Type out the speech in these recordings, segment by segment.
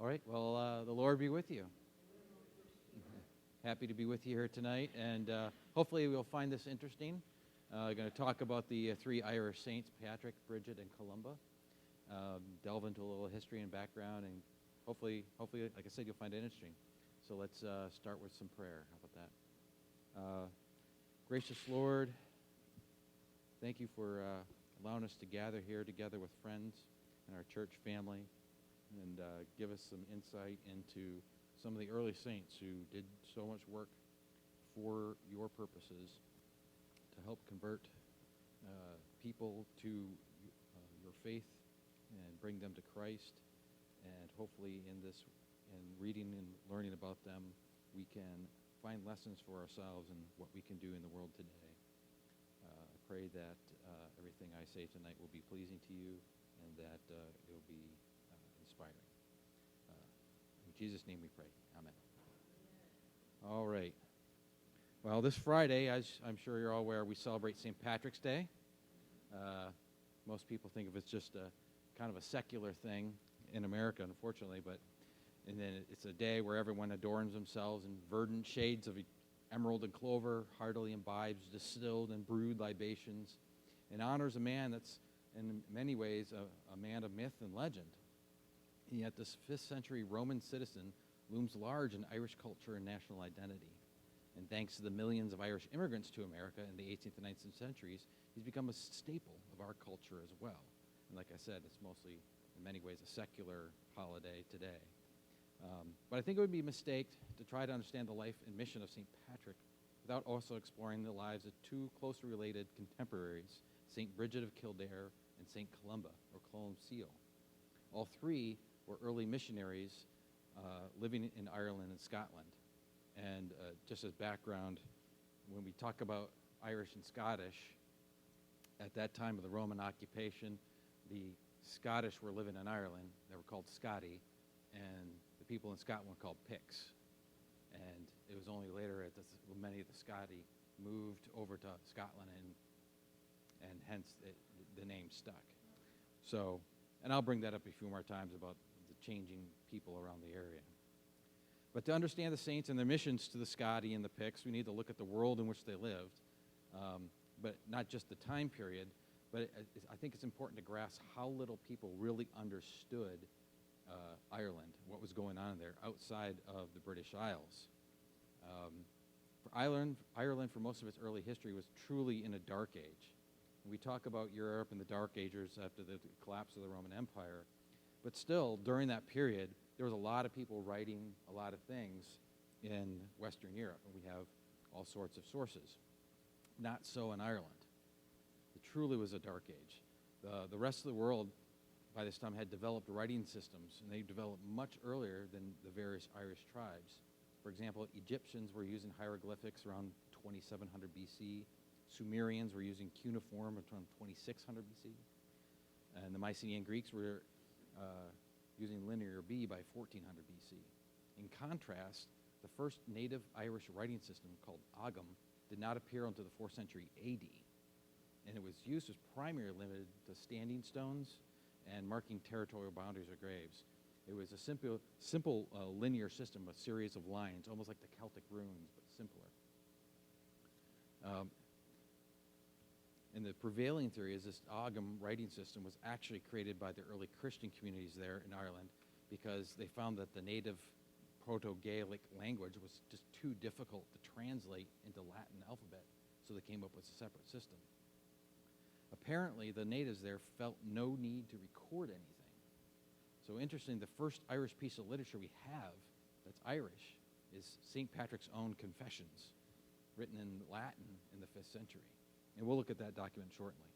All right, well, the Lord be with you. Happy to be with you here tonight, and hopefully we'll find this interesting. I'm going to talk about the three Irish saints, Patrick, Brigid, and Columba. Delve into a little history and background, and hopefully, like I said, you'll find it interesting. So let's start with some prayer. How about that? Gracious Lord, thank you for allowing us to gather here together with friends and our church family, and give us some insight into some of the early saints who did so much work for your purposes to help convert people to your faith and bring them to Christ. And hopefully in reading and learning about them, we can find lessons for ourselves and what we can do in the world today. I pray that everything I say tonight will be pleasing to you, and that it will be inspiring. In Jesus' name we pray. Amen. All right. Well, this Friday, as I'm sure you're all aware, we celebrate St. Patrick's Day. Most people think of it as just a kind of a secular thing in America, unfortunately, and then it's a day where everyone adorns themselves in verdant shades of emerald and clover, heartily imbibes distilled and brewed libations, and honors a man that's in many ways a man of myth and legend. And yet this 5th century Roman citizen looms large in Irish culture and national identity. And thanks to the millions of Irish immigrants to America in the 18th and 19th centuries, he's become a staple of our culture as well. And like I said, it's mostly, in many ways, a secular holiday today. But I think it would be a mistake to try to understand the life and mission of St. Patrick without also exploring the lives of two closely related contemporaries, St. Brigid of Kildare and St. Columba, or Columcille. All three were early missionaries living in Ireland and Scotland. And just as background, when we talk about Irish and Scottish, at that time of the Roman occupation, the Scottish were living in Ireland. They were called Scoti, and the people in Scotland were called Picts. And it was only later when many of the Scoti moved over to Scotland, and hence the name stuck. So, and I'll bring that up a few more times about the changing people around the area. But to understand the saints and their missions to the Scoti and the Picts, we need to look at the world in which they lived, but not just the time period, but I think it's important to grasp how little people really understood Ireland, what was going on there outside of the British Isles. For Ireland, for most of its early history, was truly in a dark age. We talk about Europe and the Dark Ages after the collapse of the Roman Empire, but still, during that period, there was a lot of people writing a lot of things in Western Europe, and we have all sorts of sources. Not so in Ireland. It truly was a dark age. The rest of the world, by this time, had developed writing systems, and they developed much earlier than the various Irish tribes. For example, Egyptians were using hieroglyphics around 2700 BC. Sumerians were using cuneiform around 2600 BC. And the Mycenaean Greeks were using Linear B by 1400 BC. In contrast, the first native Irish writing system, called Ogham, did not appear until the 4th century AD. And it was used as primarily limited to standing stones and marking territorial boundaries or graves. It was a simple linear system, a series of lines, almost like the Celtic runes, but simpler. And the prevailing theory is this Ogham writing system was actually created by the early Christian communities there in Ireland, because they found that the native Proto-Gaelic language was just too difficult to translate into Latin alphabet, so they came up with a separate system. Apparently, the natives there felt no need to record anything. So interesting, the first Irish piece of literature we have that's Irish is St. Patrick's own Confessions, written in Latin in the 5th century. And we'll look at that document shortly.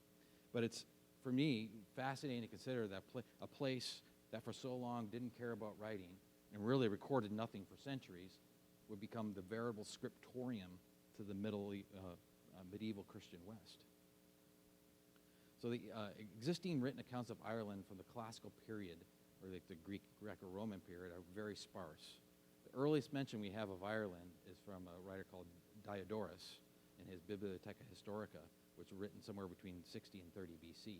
But it's, for me, fascinating to consider that a place that for so long didn't care about writing and really recorded nothing for centuries would become the veritable scriptorium to the medieval Christian West. So the existing written accounts of Ireland from the classical period, or like the Greco-Roman period, are very sparse. The earliest mention we have of Ireland is from a writer called Diodorus in his Bibliotheca Historica, which was written somewhere between 60 and 30 BC.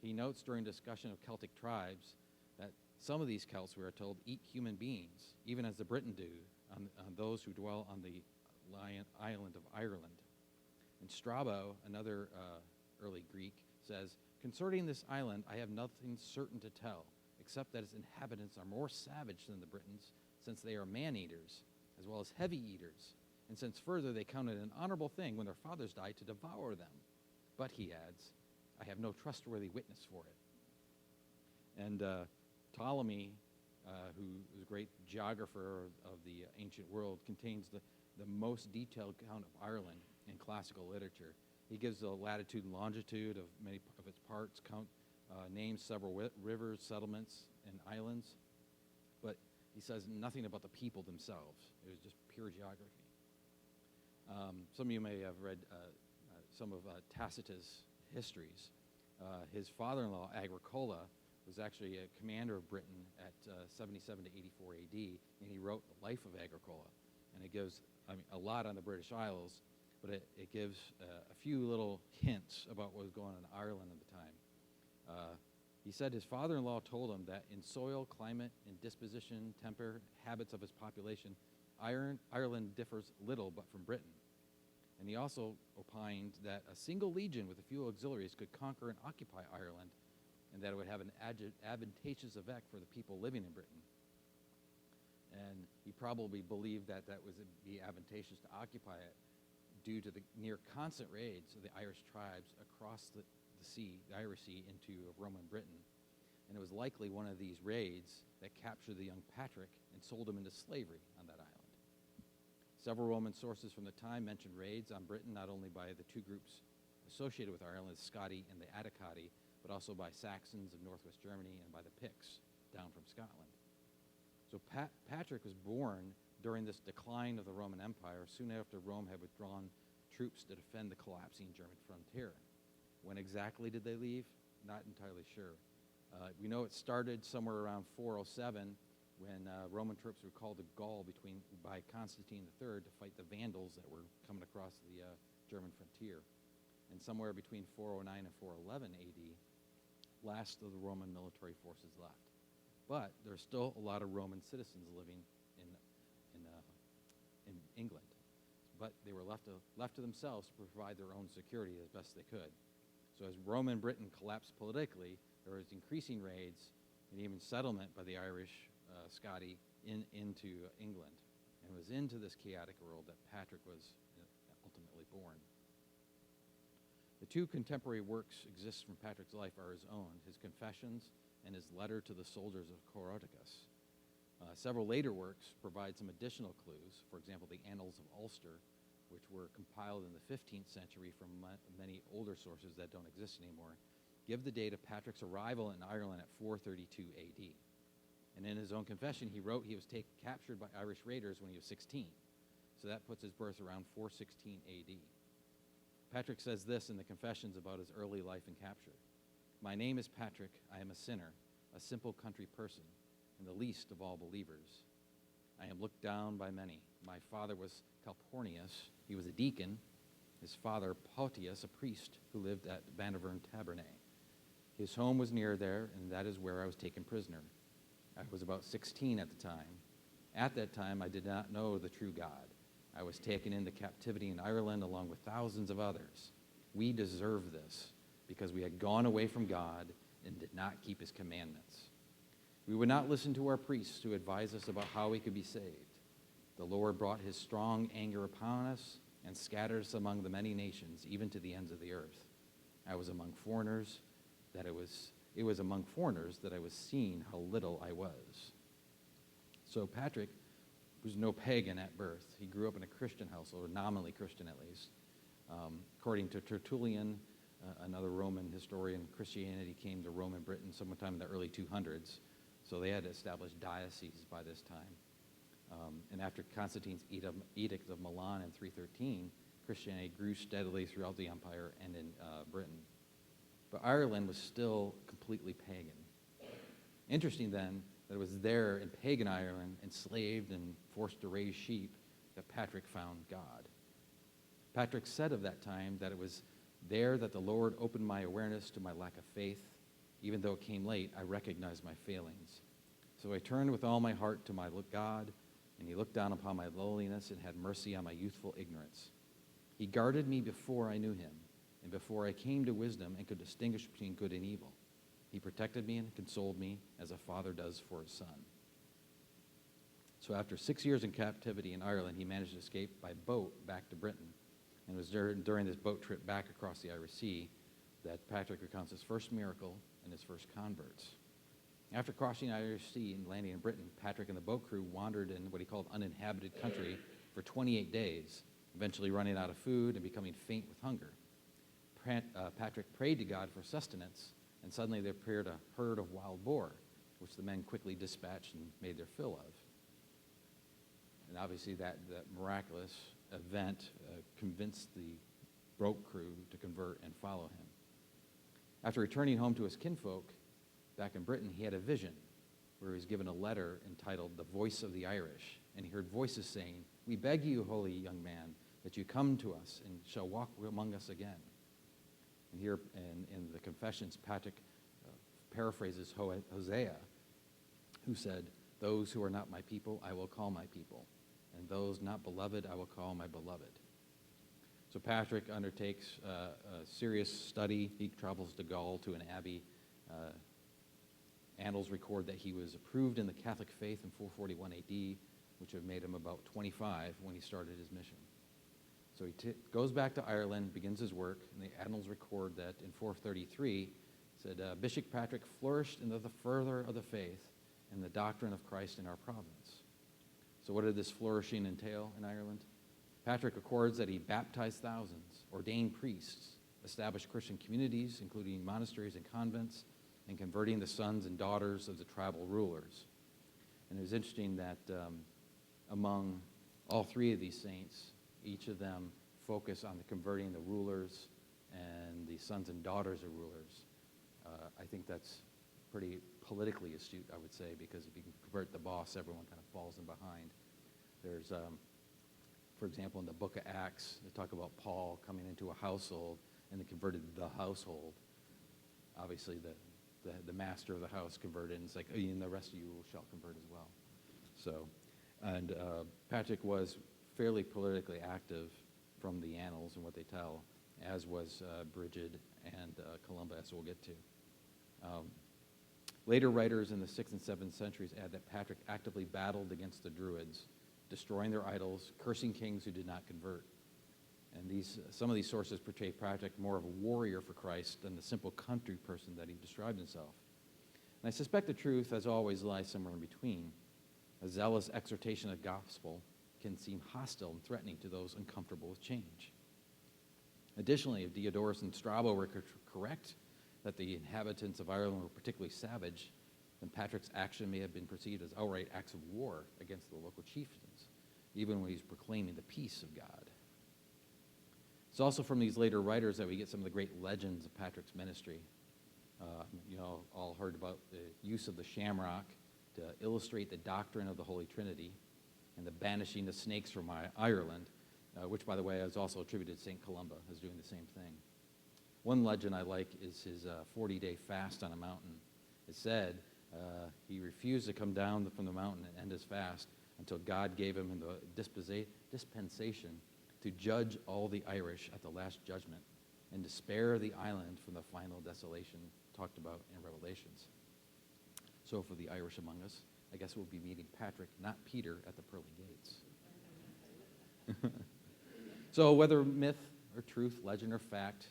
He notes during discussion of Celtic tribes that Some of these Celts, we are told, eat human beings, even as the Briton do on those who dwell on the island of Ireland. And Strabo, another early Greek, says, concerning this island, I have nothing certain to tell, except that its inhabitants are more savage than the Britons, since they are man-eaters, as well as heavy eaters, and since further they count it an honorable thing when their fathers die to devour them. But, he adds, I have no trustworthy witness for it. And Ptolemy, who was a great geographer of the ancient world, contains the most detailed account of Ireland in classical literature. He gives the latitude and longitude of many of its parts, names several rivers, settlements, and islands, but he says nothing about the people themselves. It was just pure geography. Some of you may have read some of Tacitus' histories. His father-in-law, Agricola, was actually a commander of Britain at 77 to 84 AD, and he wrote the life of Agricola. And it gives a lot on the British Isles, but it gives a few little hints about what was going on in Ireland at the time. He said his father-in-law told him that in soil, climate, and disposition, temper, habits of his population, Ireland differs little but from Britain. And he also opined that a single legion with a few auxiliaries could conquer and occupy Ireland, and that it would have an advantageous effect for the people living in Britain. And he probably believed that that would be advantageous to occupy it due to the near constant raids of the Irish tribes across the sea, the Irish Sea, into Roman Britain. And it was likely one of these raids that captured the young Patrick and sold him into slavery on that island. Several Roman sources from the time mention raids on Britain not only by the two groups associated with Ireland, the Scotti and the Atticati, but also by Saxons of northwest Germany and by the Picts down from Scotland. So Patrick was born during this decline of the Roman Empire, soon after Rome had withdrawn troops to defend the collapsing German frontier. When exactly did they leave? Not entirely sure. We know it started somewhere around 407 when Roman troops were called to Gaul by Constantine III to fight the Vandals that were coming across the German frontier. And somewhere between 409 and 411 AD, last of the Roman military forces left. But there's still a lot of Roman citizens living in England. But they were left to themselves to provide their own security as best they could. So as Roman Britain collapsed politically, there was increasing raids and even settlement by the Irish Scotti into England. And it was into this chaotic world that Patrick was ultimately born. The two contemporary works exist from Patrick's life are his own, his Confessions and his letter to the soldiers of Coroticus. Several later works provide some additional clues. For example, the Annals of Ulster, which were compiled in the 15th century from many older sources that don't exist anymore, give the date of Patrick's arrival in Ireland at 432 AD. And in his own confession, he wrote he was captured by Irish raiders when he was 16. So that puts his birth around 416 AD. Patrick says this in the Confessions about his early life and capture. My name is Patrick. I am a sinner, a simple country person, and the least of all believers. I am looked down by many. My father was Calpornius. He was a deacon. His father, Pautius, a priest who lived at Banavern Tabernae. His home was near there, and that is where I was taken prisoner. I was about 16 at the time. At that time, I did not know the true God. I was taken into captivity in Ireland along with thousands of others. We deserve this because we had gone away from God and did not keep his commandments. We would not listen to our priests who advised us about how we could be saved. The Lord brought his strong anger upon us and scattered us among the many nations, even to the ends of the earth. I was among foreigners, it was among foreigners that I was seeing how little I was. So Patrick was no pagan at birth. He grew up in a Christian household, or nominally Christian at least. According to Tertullian, another Roman historian, Christianity came to Roman Britain sometime in the early 200s. So they had to establish dioceses by this time. And after Constantine's Edict of Milan in 313, Christianity grew steadily throughout the empire and in Britain. But Ireland was still completely pagan. Interesting then that it was there in pagan Ireland, enslaved and forced to raise sheep, that Patrick found God. Patrick said of that time that it was there that the Lord opened my awareness to my lack of faith. Even though it came late, I recognized my failings. So I turned with all my heart to my God, and he looked down upon my lowliness and had mercy on my youthful ignorance. He guarded me before I knew him, and before I came to wisdom and could distinguish between good and evil. He protected me and consoled me as a father does for his son. So after 6 years in captivity in Ireland, he managed to escape by boat back to Britain. And it was during this boat trip back across the Irish Sea that Patrick recounts his first miracle and his first converts. After crossing the Irish Sea and landing in Britain, Patrick and the boat crew wandered in what he called uninhabited country for 28 days, eventually running out of food and becoming faint with hunger. Patrick prayed to God for sustenance, and suddenly there appeared a herd of wild boar, which the men quickly dispatched and made their fill of. And obviously that miraculous event convinced the boat crew to convert and follow him. After returning home to his kinfolk back in Britain, he had a vision where he was given a letter entitled The Voice of the Irish. And he heard voices saying, "We beg you, holy young man, that you come to us and shall walk among us again." And here in the Confessions, Patrick paraphrases Hosea, who said, "Those who are not my people, I will call my people, and those not beloved, I will call my beloved." So Patrick undertakes a serious study. He travels to Gaul to an abbey. Annals record that he was approved in the Catholic faith in 441 AD, which would have made him about 25 when he started his mission. So he goes back to Ireland, begins his work, and the annals record that in 433, said, Bishop Patrick flourished in the further of the faith and the doctrine of Christ in our province. So what did this flourishing entail in Ireland? Patrick records that he baptized thousands, ordained priests, established Christian communities, including monasteries and convents, and converting the sons and daughters of the tribal rulers. And it was interesting that among all three of these saints, each of them focus on the converting the rulers and the sons and daughters of rulers. I think that's pretty politically astute, I would say, because if you can convert the boss, everyone kind of falls in behind. There's, for example, in the book of Acts, they talk about Paul coming into a household and they converted the household. Obviously, the master of the house converted, and it's like, and the rest of you shall convert as well. So, and Patrick was fairly politically active from the annals and what they tell, as was Brigid and Columba, as we'll get to. Later writers in the 6th and 7th centuries add that Patrick actively battled against the Druids, destroying their idols, cursing kings who did not convert. And some of these sources portray Patrick more of a warrior for Christ than the simple country person that he described himself. And I suspect the truth, as always, lies somewhere in between. A zealous exhortation of the gospel can seem hostile and threatening to those uncomfortable with change. Additionally, if Diodorus and Strabo were correct that the inhabitants of Ireland were particularly savage, then Patrick's action may have been perceived as outright acts of war against the local chieftains, even when he's proclaiming the peace of God. It's also from these later writers that we get some of the great legends of Patrick's ministry. All heard about the use of the shamrock to illustrate the doctrine of the Holy Trinity, and the banishing the snakes from Ireland, which, by the way, is also attributed to St. Columba as doing the same thing. One legend I like is his 40-day fast on a mountain. It said he refused to come down from the mountain and end his fast until God gave him the dispensation to judge all the Irish at the last judgment and to spare the island from the final desolation talked about in Revelations. So for the Irish among us, I guess we'll be meeting Patrick, not Peter, at the pearly gates. So whether myth or truth, legend or fact,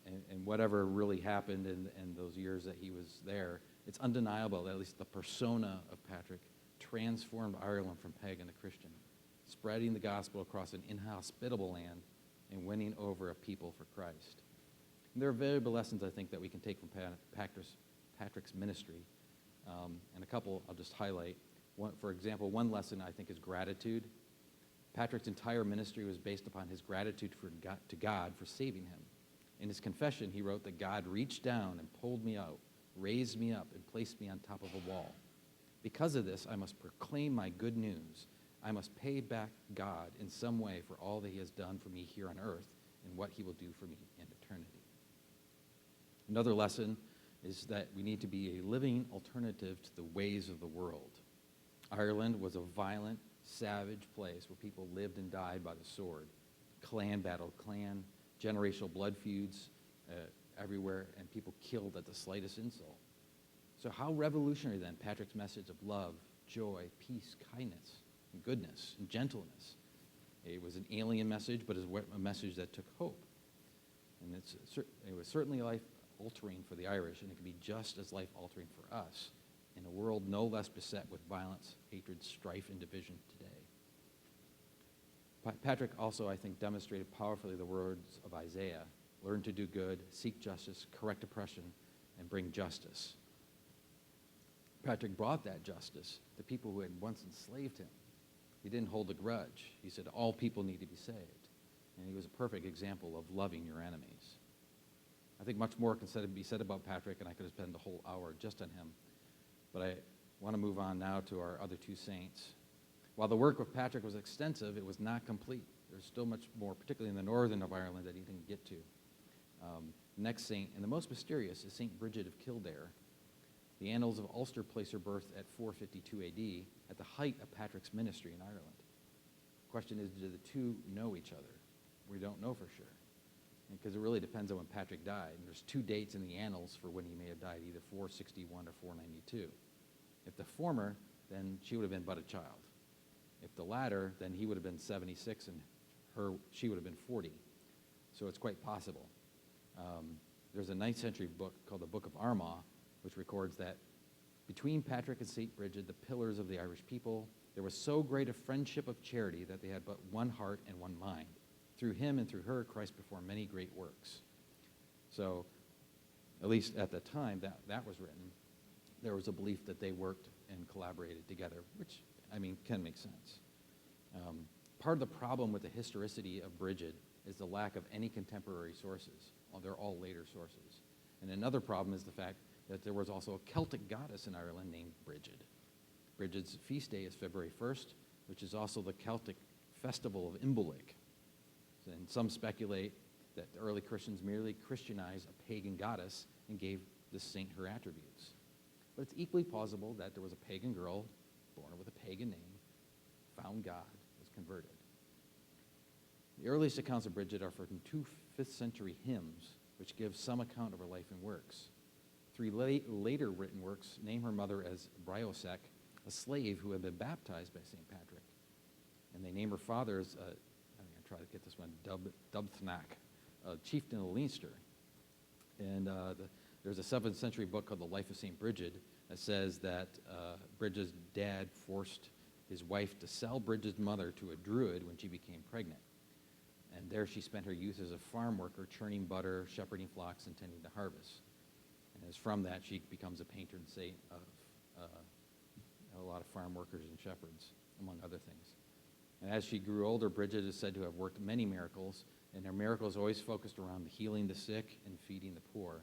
and whatever really happened in those years that he was there, it's undeniable that at least the persona of Patrick transformed Ireland from pagan to Christian, spreading the gospel across an inhospitable land and winning over a people for Christ. And there are valuable lessons, I think, that we can take from Patrick's ministry. And a couple I'll just highlight. For example, one lesson I think is gratitude. Patrick's entire ministry was based upon his gratitude to God for saving him. In his confession, he wrote that God reached down and pulled me out, raised me up, and placed me on top of a wall. Because of this, I must proclaim my good news. I must pay back God in some way for all that he has done for me here on earth and what he will do for me in eternity. Another lesson is that we need to be a living alternative to the ways of the world. Ireland was a violent, savage place where people lived and died by the sword. Clan battled clan, generational blood feuds everywhere, and people killed at the slightest insult. So how revolutionary then Patrick's message of love, joy, peace, kindness, and goodness, and gentleness. It was an alien message, but it was a message that took hope. And it was certainly life-altering for the Irish, and it can be just as life-altering for us in a world no less beset with violence, hatred, strife, and division today. Patrick also, I think, demonstrated powerfully the words of Isaiah: learn to do good, seek justice, correct oppression, and bring justice. Patrick brought that justice to people who had once enslaved him. He didn't hold a grudge. He said all people need to be saved. And he was a perfect example of loving your enemies. I think much more can be said about Patrick, and I could have spent a whole hour just on him. But I want to move on now to our other two saints. While the work of Patrick was extensive, it was not complete. There's still much more, particularly in the northern of Ireland, that he didn't get to. Next saint, and the most mysterious, is St. Brigid of Kildare. The Annals of Ulster place her birth at 452 AD, at the height of Patrick's ministry in Ireland. The question is, do the two know each other? We don't know for sure, because it really depends on when Patrick died. And there's two dates in the Annals for when he may have died, either 461 or 492. If the former, then she would have been but a child. If the latter, then he would have been 76 and she would have been 40. So it's quite possible. There's a 9th century book called the Book of Armagh, which records that between Patrick and St. Brigid, the pillars of the Irish people, there was so great a friendship of charity that they had but one heart and one mind. Through him and through her, Christ performed many great works. So, at least at the time that was written, there was a belief that they worked and collaborated together, which, I mean, can make sense. Part of the problem with the historicity of Brigid is the lack of any contemporary sources. Well, they're all later sources. And another problem is the fact that there was also a Celtic goddess in Ireland named Brigid. Brigid's feast day is February 1st, which is also the Celtic festival of Imbolc. And some speculate that the early Christians merely Christianized a pagan goddess and gave this saint her attributes. But it's equally plausible that there was a pagan girl born with a pagan name, found God, was converted. The earliest accounts of Brigid are from 2 5th-century hymns, which give some account of her life and works. 3 later written works name her mother as Briosec, a slave who had been baptized by St. Patrick. And they name her father as, I'm going to try to get this one, Dubthnac, a chieftain of Leinster. And there's a 7th century book called The Life of St. Brigid that says that Brigid's dad forced his wife to sell Brigid's mother to a druid when she became pregnant. And there she spent her youth as a farm worker, churning butter, shepherding flocks, and tending to harvest. And it's from that she becomes a patron saint of a lot of farm workers and shepherds, among other things. And as she grew older, Brigid is said to have worked many miracles, and her miracles always focused around healing the sick and feeding the poor.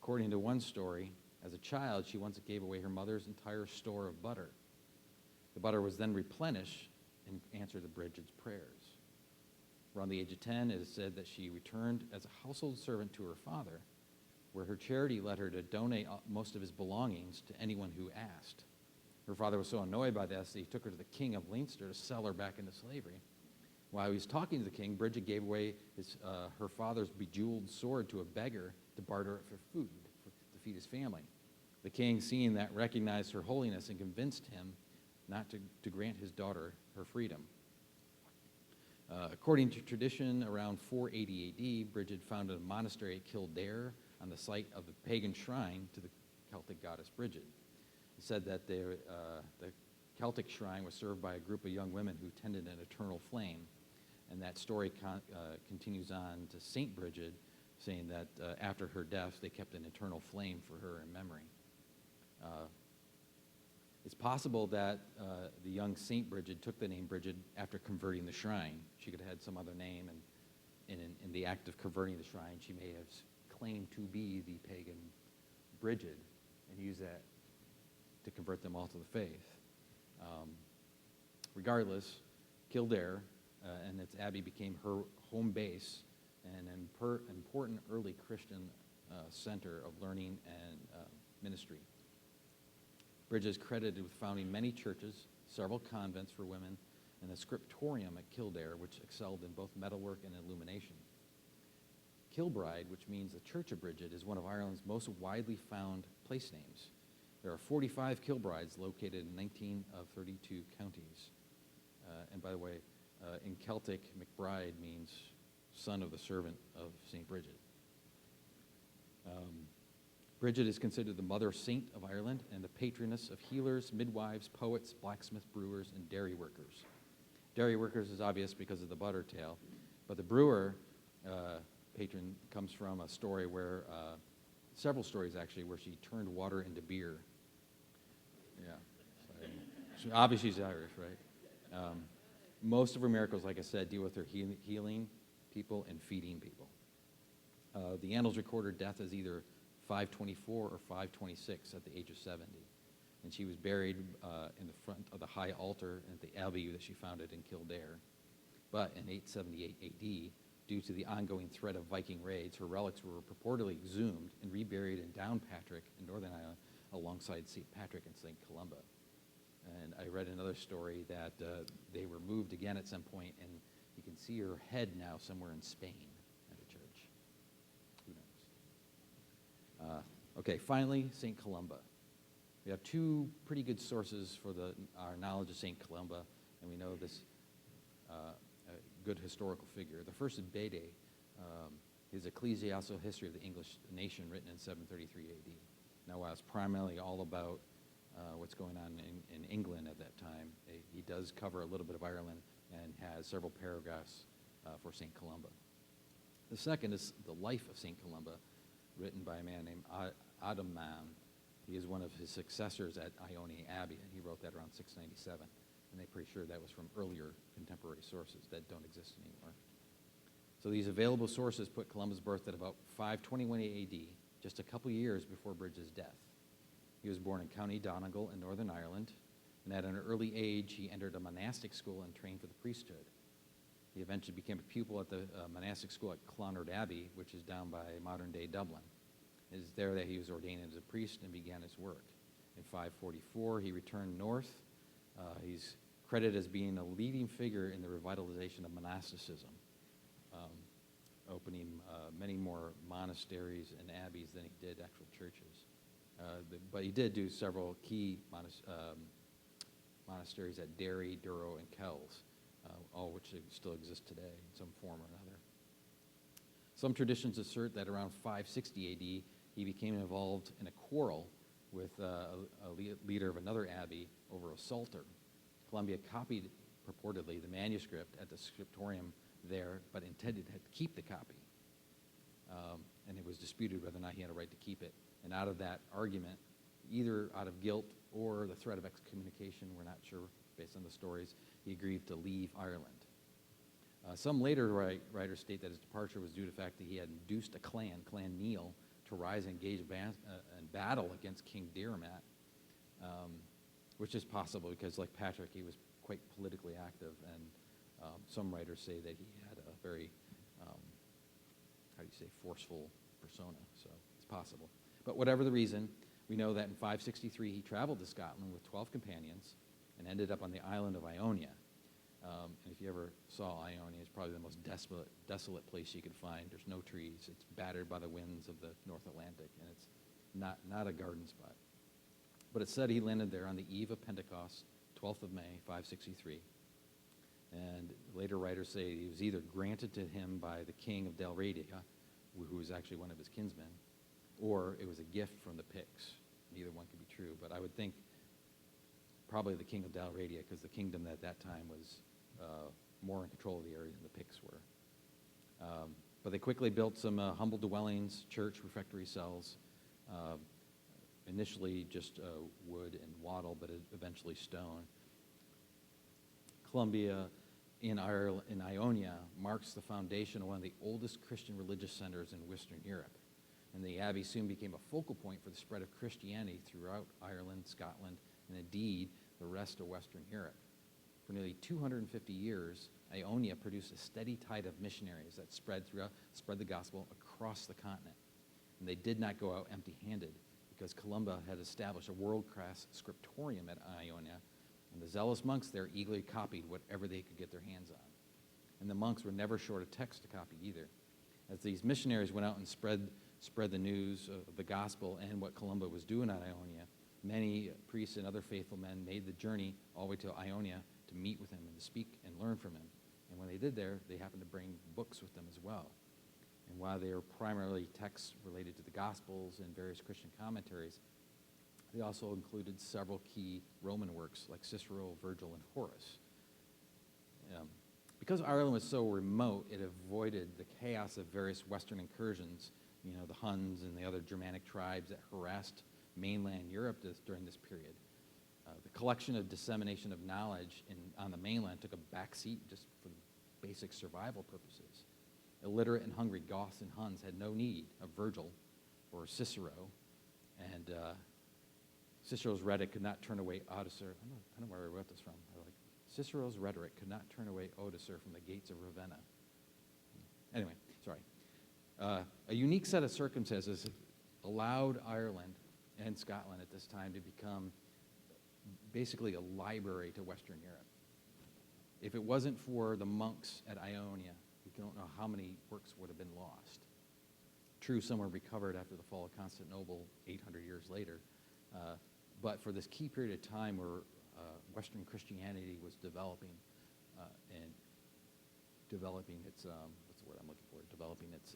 According to one story, as a child, she once gave away her mother's entire store of butter. The butter was then replenished and answered to Brigid's prayers. Around the age of 10, it is said that she returned as a household servant to her father, where her charity led her to donate most of his belongings to anyone who asked. Her father was so annoyed by this that he took her to the king of Leinster to sell her back into slavery. While he was talking to the king, Brigid gave away her father's bejeweled sword to a beggar to barter it for food, to feed his family. The king, seeing that, recognized her holiness and convinced him not to grant his daughter her freedom. According to tradition, around 480 AD, Brigid founded a monastery at Kildare on the site of the pagan shrine to the Celtic goddess Brigid. It said that the Celtic shrine was served by a group of young women who tended an eternal flame. And that story continues on to St. Brigid, saying that after her death, they kept an eternal flame for her in memory. It's possible that the young St. Brigid took the name Brigid after converting the shrine. She could have had some other name, and in the act of converting the shrine, she may have claimed to be the pagan Brigid and used that to convert them all to the faith. Regardless, Kildare and its abbey became her home base and an important early Christian center of learning and ministry. Brigid is credited with founding many churches, several convents for women, and a scriptorium at Kildare, which excelled in both metalwork and illumination. Kilbride, which means the Church of Brigid, is one of Ireland's most widely found place names. There are 45 Kilbrides located in 19 of 32 counties. And by the way, in Celtic, McBride means son of the servant of St. Brigid. Brigid is considered the mother saint of Ireland and the patroness of healers, midwives, poets, blacksmith, brewers, and dairy workers. Dairy workers is obvious because of the butter tail, but the brewer patron comes from a story where, several stories actually, where she turned water into beer. Yeah, so obviously she's Irish, right? Most of her miracles, like I said, deal with her healing people and feeding people. The annals record her death as either 524 or 526 at the age of 70. And she was buried in the front of the high altar at the abbey that she founded in Kildare. But in 878 AD, due to the ongoing threat of Viking raids, her relics were purportedly exhumed and reburied in Downpatrick in Northern Ireland alongside St. Patrick and St. Columba. And I read another story that they were moved again at some point, and you can see her head now somewhere in Spain at a church. Who knows? Okay, finally, St. Columba. We have two pretty good sources for our knowledge of St. Columba, and we know this a good historical figure. The first is Bede, his ecclesiastical history of the English nation, written in 733 AD. Now, while it's primarily all about what's going on in England at that time, he does cover a little bit of Ireland and has several paragraphs for St. Columba. The second is the life of St. Columba, written by a man named Adamnan. He is one of his successors at Ione Abbey, and he wrote that around 697. And they're pretty sure that was from earlier contemporary sources that don't exist anymore. So these available sources put Columba's birth at about 521 AD, just a couple years before Brigid's death. He was born in County Donegal in Northern Ireland, and at an early age, he entered a monastic school and trained for the priesthood. He eventually became a pupil at the monastic school at Clonard Abbey, which is down by modern-day Dublin. It is there that he was ordained as a priest and began his work. In 544, he returned north. He's credited as being a leading figure in the revitalization of monasticism, opening many more monasteries and abbeys than he did actual churches. But he did do several key monasteries at Derry, Durrow, and Kells, all which still exist today in some form or another. Some traditions assert that around 560 AD, he became involved in a quarrel with a leader of another abbey over a psalter. Columbia copied, purportedly, the manuscript at the scriptorium there, but intended to keep the copy. And it was disputed whether or not he had a right to keep it. And out of that argument, either out of guilt or the threat of excommunication, we're not sure based on the stories, he agreed to leave Ireland. Some later writers state that his departure was due to the fact that he had induced a clan, Clan Neil, to rise and engage in battle against King Diarmait, which is possible because, like Patrick, he was quite politically active, and some writers say that he had a very, forceful persona, so it's possible. But whatever the reason, we know that in 563 he traveled to Scotland with 12 companions and ended up on the island of Ionia. And if you ever saw Ionia, it's probably the most desolate place you could find. There's no trees. It's battered by the winds of the North Atlantic, and it's not a garden spot. But it said he landed there on the eve of Pentecost, 12th of May, 563. And later writers say he was either granted to him by the king of Dalradia, who was actually one of his kinsmen, or it was a gift from the Picts. Neither one could be true, but I would think probably the king of Dalradia, because the kingdom at that time was more in control of the area than the Picts were. But they quickly built some humble dwellings, church, refectory cells, initially just wood and wattle, but eventually stone. Columbia in Ionia marks the foundation of one of the oldest Christian religious centers in Western Europe. And the abbey soon became a focal point for the spread of Christianity throughout Ireland, Scotland, and indeed the rest of Western Europe. For nearly 250 years, Ionia produced a steady tide of missionaries that spread the gospel across the continent. and they did not go out empty-handed because Columba had established a world-class scriptorium at Ionia, and the zealous monks there eagerly copied whatever they could get their hands on. And the monks were never short of text to copy either. As these missionaries went out and spread the news of the gospel and what Columba was doing at Ionia, many priests and other faithful men made the journey all the way to Ionia to meet with him and to speak and learn from him. And when they did there, they happened to bring books with them as well. And while they were primarily texts related to the Gospels and various Christian commentaries, they also included several key Roman works like Cicero, Virgil, and Horace. Because Ireland was so remote, it avoided the chaos of various Western incursions, the Huns and the other Germanic tribes that harassed mainland Europe during this period. The collection of dissemination of knowledge on the mainland took a backseat just for basic survival purposes. Illiterate and hungry Goths and Huns had no need of Virgil or Cicero, and Cicero's rhetoric could not turn away Odoacer. I don't know where I wrote this from. Cicero's rhetoric could not turn away Odoacer from the gates of Ravenna. Anyway, sorry. A unique set of circumstances allowed Ireland and Scotland at this time to become basically a library to Western Europe. If it wasn't for the monks at Ionia, we don't know how many works would have been lost. True, some were recovered after the fall of Constantinople 800 years later, but for this key period of time where Western Christianity was developing and developing its, what's the word I'm looking for, developing its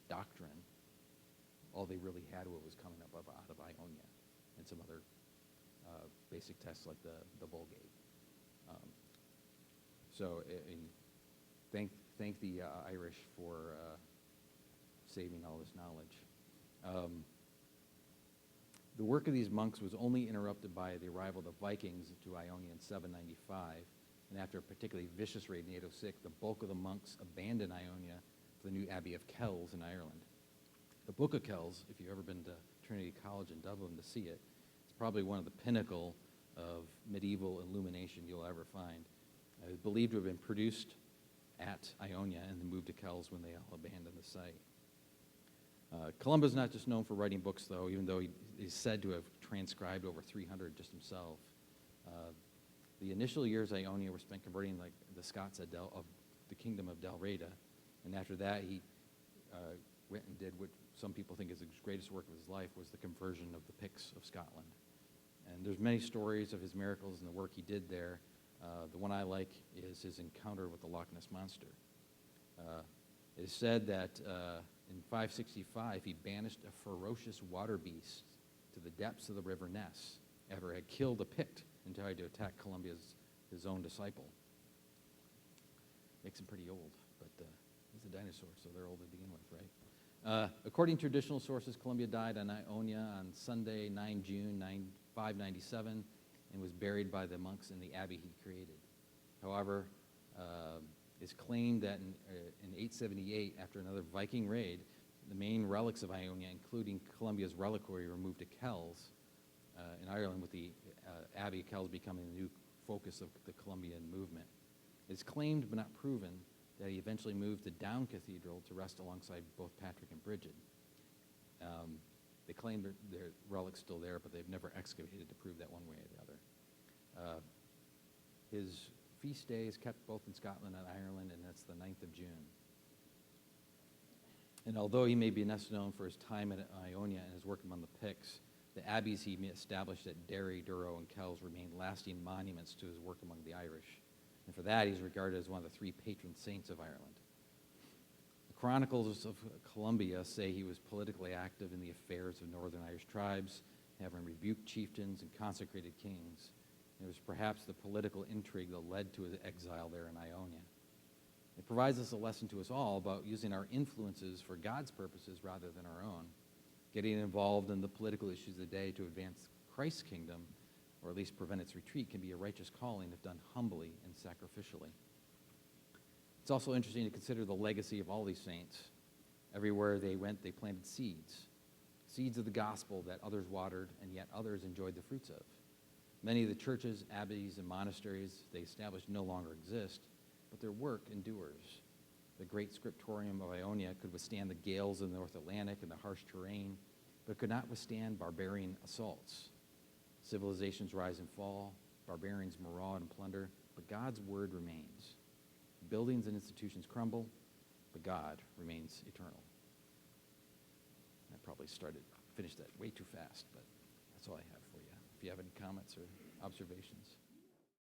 doctrine, all they really had was coming up out of Ionia and some other basic texts like the Vulgate. Thank the Irish for saving all this knowledge. The work of these monks was only interrupted by the arrival of the Vikings to Ionia in 795, and after a particularly vicious raid in 806, the bulk of the monks abandoned Ionia for the new Abbey of Kells in Ireland. The Book of Kells, if you've ever been to Trinity College in Dublin to see it, it's probably one of the pinnacle of medieval illumination you'll ever find. It is believed to have been produced at Ionia and then moved to Kells when they all abandoned the site. Columba is not just known for writing books, though, even though he is said to have transcribed over 300 just himself. The initial years at Ionia were spent converting the Scots of the kingdom of Dalriada, and after that he went and did what some people think is the greatest work of his life, was the conversion of the Picts of Scotland. And there's many stories of his miracles and the work he did there. The one I like is his encounter with the Loch Ness Monster. It is said that in 565 he banished a ferocious water beast to the depths of the river Ness after it had killed a Pict and tried to attack his own disciple. Makes him pretty old, but he's a dinosaur, so they're old to begin with, right? According to traditional sources, Columba died on Ionia on Sunday, 9 June 597, and was buried by the monks in the abbey he created. However, it's claimed that in 878, after another Viking raid, the main relics of Ionia, including Columba's reliquary, were moved to Kells in Ireland, with the Abbey of Kells becoming the new focus of the Columbian movement. It's claimed, but not proven, that he eventually moved to Down Cathedral to rest alongside both Patrick and Brigid. They claim their relic's still there, but they've never excavated to prove that one way or the other. His feast day is kept both in Scotland and Ireland, and that's the 9th of June. And although he may be best known for his time at Ionia and his work among the Picts, the abbeys he established at Derry, Durrow, and Kells remain lasting monuments to his work among the Irish. And for that, he's regarded as one of the 3 patron saints of Ireland. The chronicles of Columba say he was politically active in the affairs of northern Irish tribes, having rebuked chieftains and consecrated kings. It was perhaps the political intrigue that led to his exile there in Ionia. It provides us a lesson to us all about using our influences for God's purposes rather than our own. Getting involved in the political issues of the day to advance Christ's kingdom, or at least prevent its retreat, can be a righteous calling if done humbly and sacrificially. It's also interesting to consider the legacy of all these saints. Everywhere they went, they planted seeds. Seeds of the gospel that others watered, and yet others enjoyed the fruits of. Many of the churches, abbeys, and monasteries they established no longer exist, but their work endures. The great scriptorium of Ionia could withstand the gales of the North Atlantic and the harsh terrain, but could not withstand barbarian assaults. Civilizations rise and fall, barbarians maraud and plunder, but God's word remains. Buildings and institutions crumble, but God remains eternal. I probably finished that way too fast, but that's all I have for you. If you have any comments or observations.